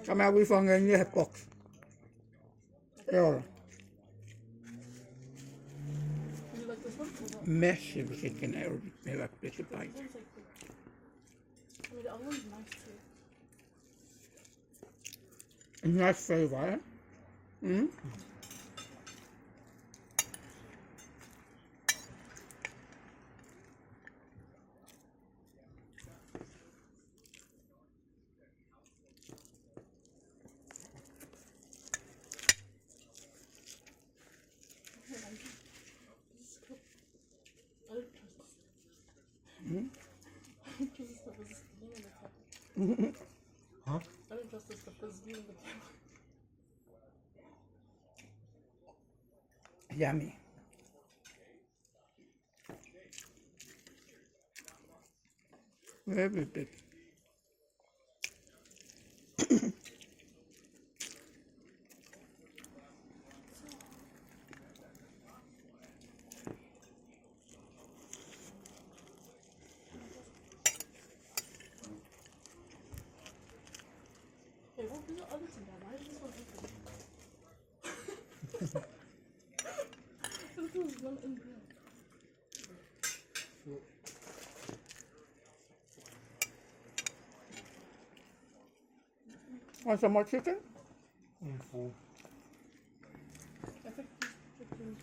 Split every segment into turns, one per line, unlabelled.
Come out with in the box. Ja.
You like this one?
Mesh chicken med lite bite.
I mean, the other one's nice too.
Nice flavor, eh? Mm?
I don't trust this stuff as being in the cup.
Huh?
I don't trust this stuff as being in the cup.
Yummy. Very big.
Hey, what was the other thing? Why is this one open? This was one in here.
Want some more chicken?
Full.
I think this chicken.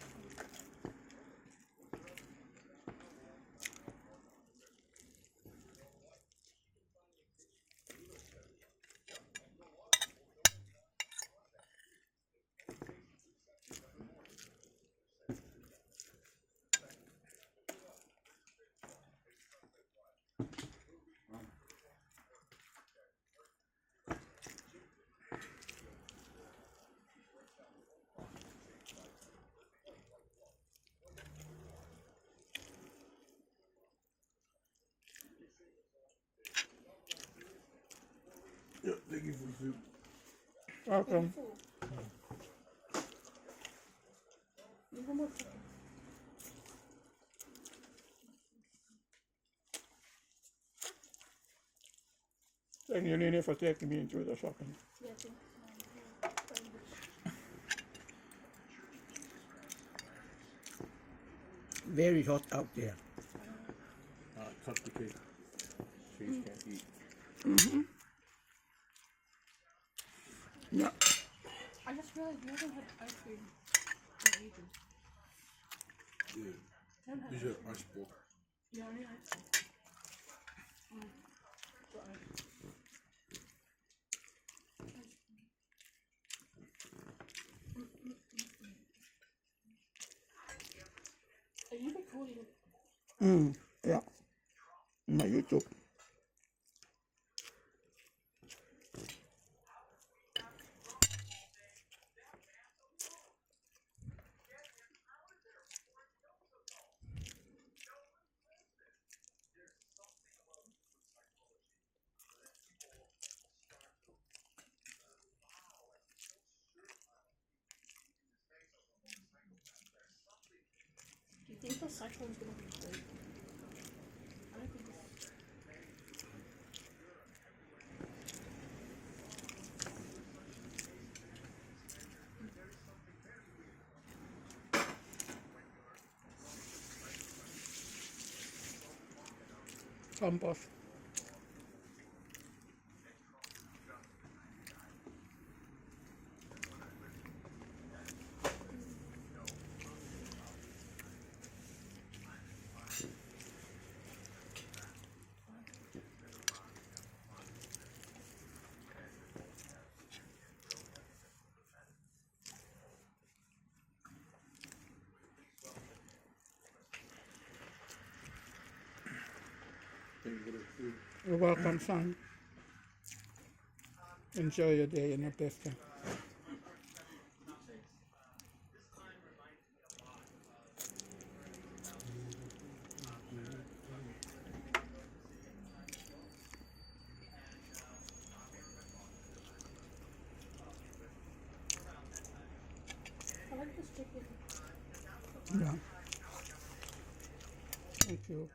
Yeah, thank you for the soup.
Welcome.
There's one more chicken.
Thank you, Nene, for taking me into the shopping.
Yeah, I think.
Very hot out there.
Cut the cake. Cheese can't eat.
Yeah.
I just realized we haven't had ice cream in ages.
Yeah.
We haven't had
These
ice
are
cream.
ice ball.
Yeah, I need ice cream. So are you recording?
Yeah. My YouTube.
Do you think the cyclone's gonna be big? I don't think it's...
Compost.
Thank you for the food.
You're welcome, son. Enjoy your day in the pista.
I like this chicken.
Yeah. Thank you.